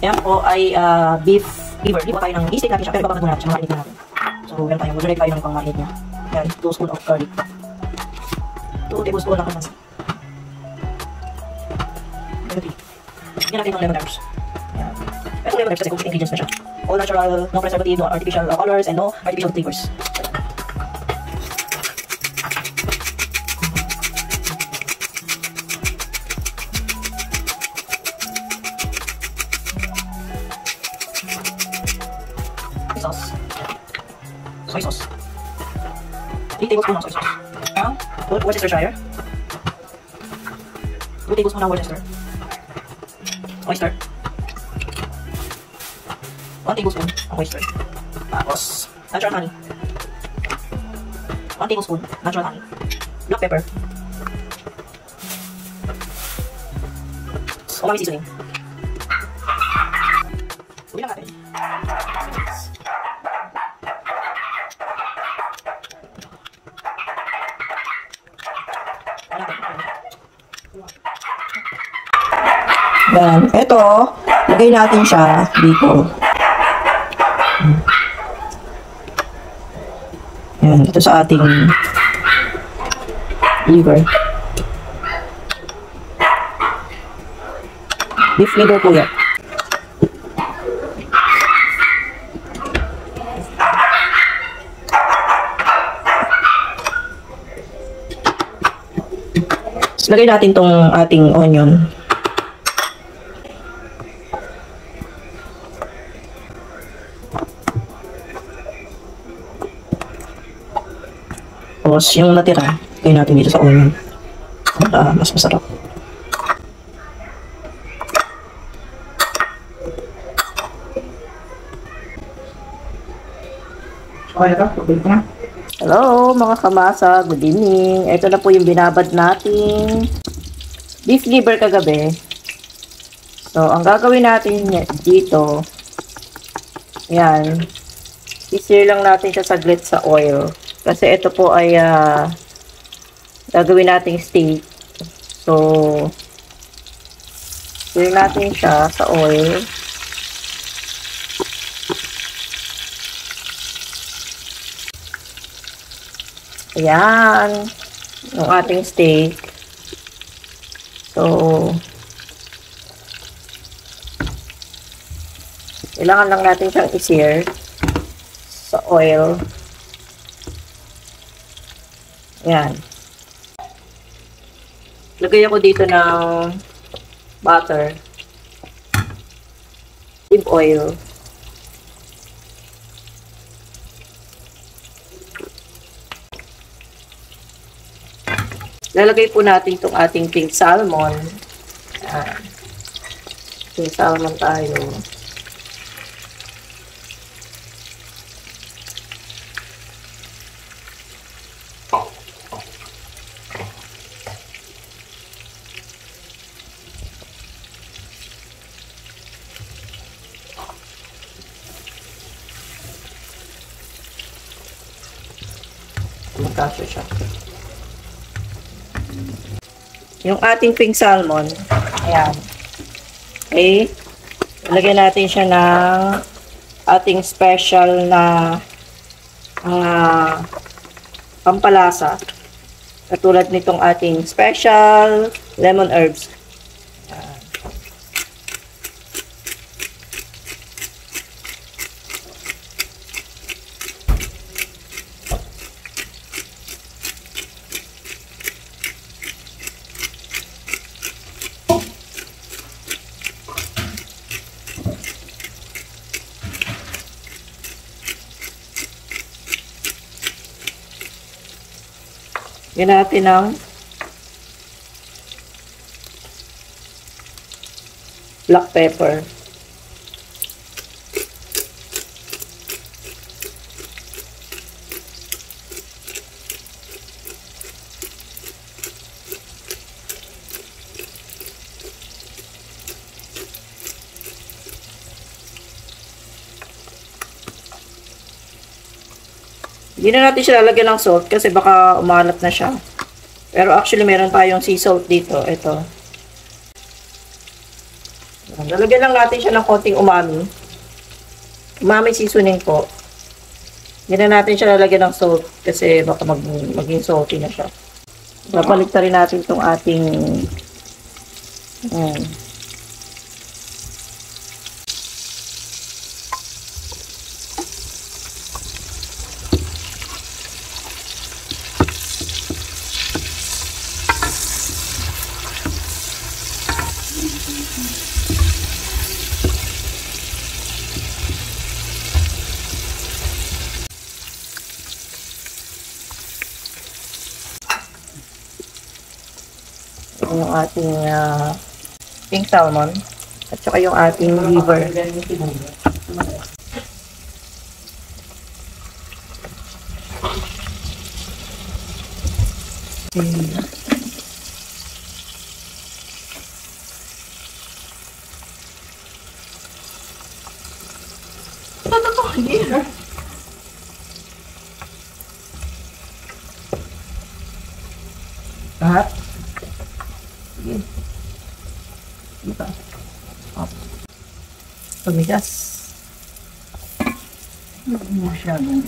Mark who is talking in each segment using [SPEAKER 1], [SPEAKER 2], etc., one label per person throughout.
[SPEAKER 1] Yan po ay beef liver. Di po tayo ng i-steak natin siya, pero ibababad muna natin siya, marinate na natin. So, meron tayo, mag-direct tayo ng pang-marinate niya. Yan, 2 spoon of garlic. 2 tablespoon ng kamansi. Bigyan natin ng lemon herbs. Yan. Pero lemon herbs kasi cooking ingredients na siya. All natural, no preservative, no artificial colors, and no artificial flavors. Sauce. Soy sauce. 3 tablespoons ng soy sauce. Worcestershire. 2 tablespoons ng Worcester. Oyster. 1 tablespoon ng oyster. Tapos, natural honey. 1 tablespoon natural honey. Black pepper. Umami seasoning. Uwi lang natin. Yan. Ito, lagay natin siya dito. Yan. Ito sa ating liver. Beef liver po yan. So, lagay natin tong ating onion. Tapos, yung natira, lagay natin dito sa onion. Para mas masarap. Hello mga kamasa, good evening. Ito na po yung binabad nating beef liver kagabi. So, ang gagawin natin dito, yan, i-sear lang natin siya saglit sa oil. Kasi ito po ay gagawin nating steak. So, sear natin siya sa oil. Ayan, yung ating steak. So, kailangan lang natin siyang i-sear sa oil. Ayan. Lagay ako dito ng butter, olive oil, lalagay po natin itong ating pink salmon. Ayan. Pink salmon tayo. Magkasya siya. Yung ating pink salmon, ayan. Okay. Lagyan natin siya ng ating special na pampalasa. Katulad nitong ating special lemon herbs. Ayan. Yan natin ng black pepper. Hindi na natin siya lalagyan ng salt kasi baka umalat na siya. Pero actually meron tayong sea salt dito. Ito. Lalagyan lang natin siya ng konting umami. Umami seasoning po. Hindi na natin siya lalagyan ng salt kasi baka maging salty na siya. Babalik rin natin itong ating yung ating pink salmon at saka yung ating liver. Lahat. Sige. Dito. Up. Tumigas. Masyadong.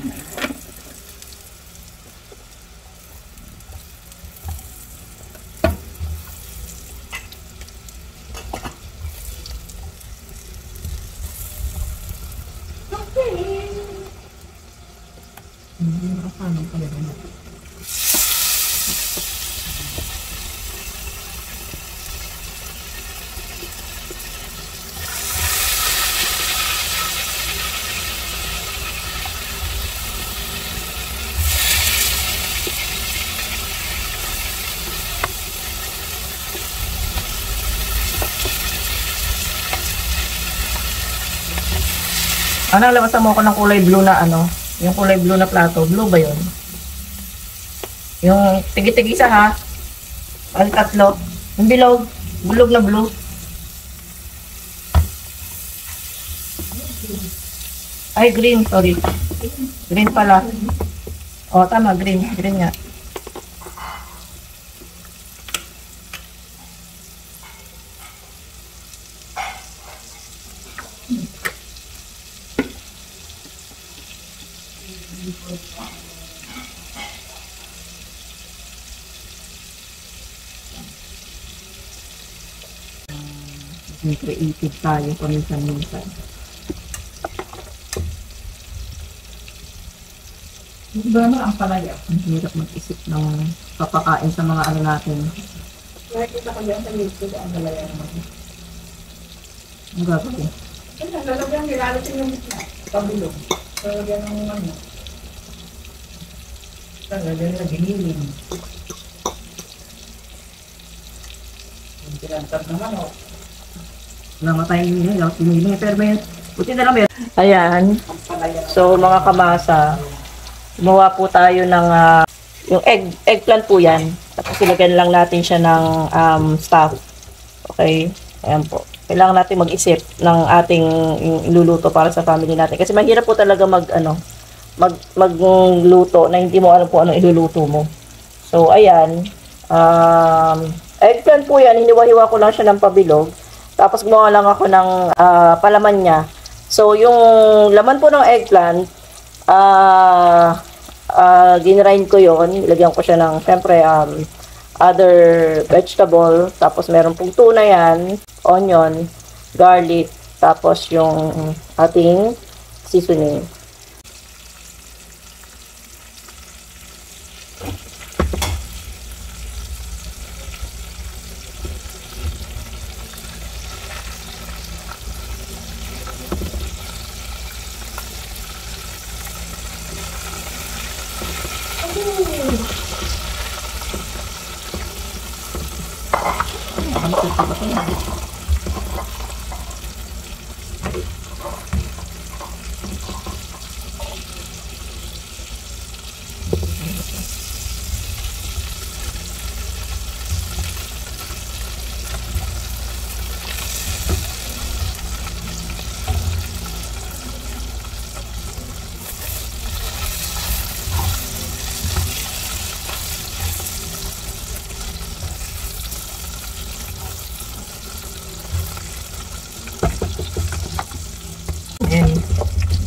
[SPEAKER 1] Labasan mo ako ng kulay blue na yung kulay blue na plato. Blue ba yun? Yung tigi-tigi isa ha. Al tatlo. Yung bilog. Bulog na blue. Ay, green. Sorry. Green pala. Oh, tama. Green. Green nga. Creative tayo paminsan-minsan. Diba na ang palaya? Ang hirap mag-isip ng papakain sa mga natin. Nakikita ko yan sa YouTube, ang palaya naman. Ang gagawin? Lalagyan, nilalatin yung pabulong. Lalagyan ng lalagyan na giniling. Yung pinantap naman namatay niya, pero may buti na lang meron. Ayan. So, mga kamasa, gumawa po tayo ng yung eggplant po yan. Tapos ilagyan lang natin siya ng stuff. Okay? Ayan po. Kailangan natin mag-isip ng ating iluluto para sa family natin. Kasi mahirap po talaga magluto na hindi mo alam po anong iluluto mo. So, ayan. Eggplant po yan. Hiniwa-hiwa ko lang siya ng pabilog. Tapos gumawa lang ako ng palaman niya. So, yung laman po ng eggplant, ginrind ko yon. Ilagyan ko siya ng, syempre, other vegetable. Tapos, meron pong tuna yan, onion, garlic, tapos yung ating seasoning.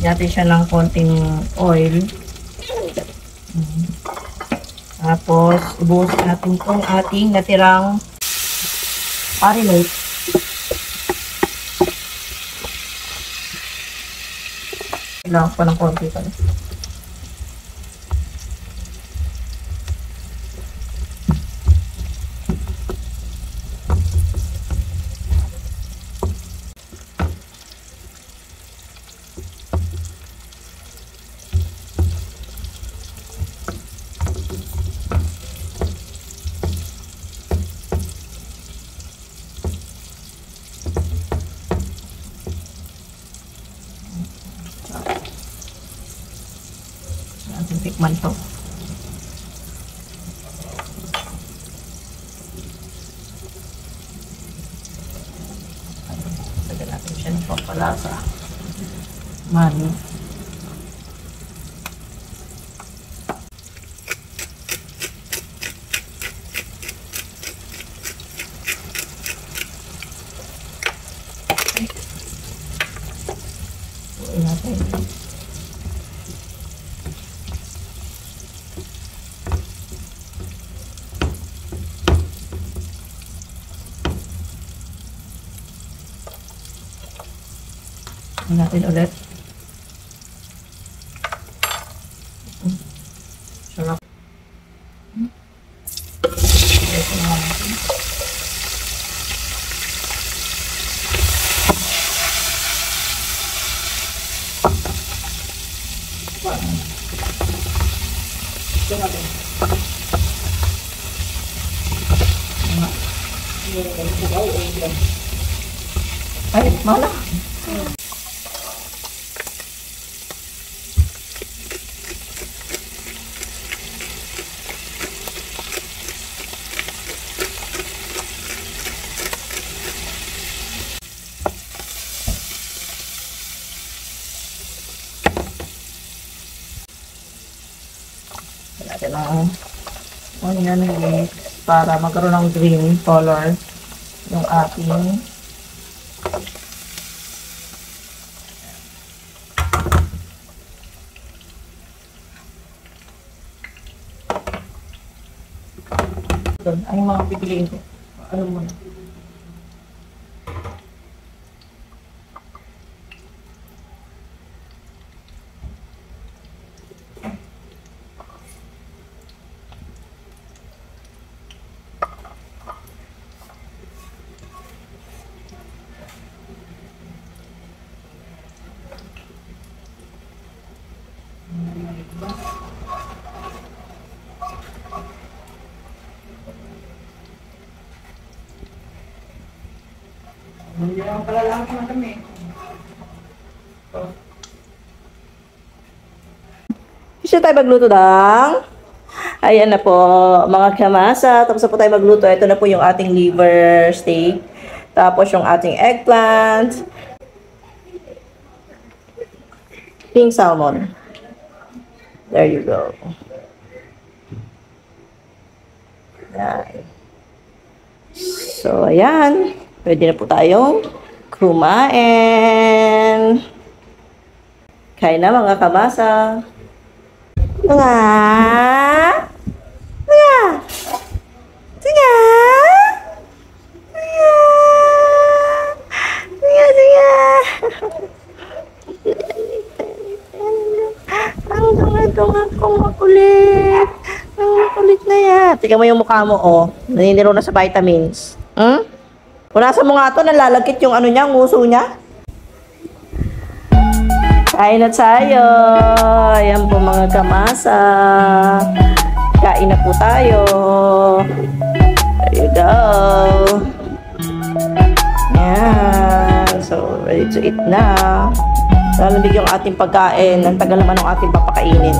[SPEAKER 1] natin siya ng konting oil. Tapos, ibuhos natin itong ating natirang marinade. Kailangan ko ng konti pa. Tikman to. Lagyan natin siya ng pampalasa. Mani. Buuin natin. Natin ulit. Sarap. Ito na natin. Ito natin. Ay, mahala. Natin ang onion mix para magkaroon ng green color yung ating doon. Ay, mga pipiliin ko. Ano muna? Hindi lang pala lang naman kami. Isa tayo magluto dang. Ayan na po, mga kamasa. Tapos na po tayo magluto. Ito na po yung ating liver steak. Tapos yung ating eggplant. Pink salmon. There you go. Ayan. So, ayan. Pwede na po tayong kumain. Kain na mga kamasa. Nga! Nga! Nga! Nga! Nga! Ang tunga-tunga kong makulit. Ang makulit na yan. Tingnan mo yung mukha mo, oh. Naniniro na sa vitamins. Punasan mo nga ito, nalalagkit yung ano niya, nguso niya. Kain na tayo. Ayan po mga kamasa. Kain na po tayo. There you go. Ayan. So, ready to eat na. Lalamig yung ating pagkain. Ang tagal naman ng ating papakainin.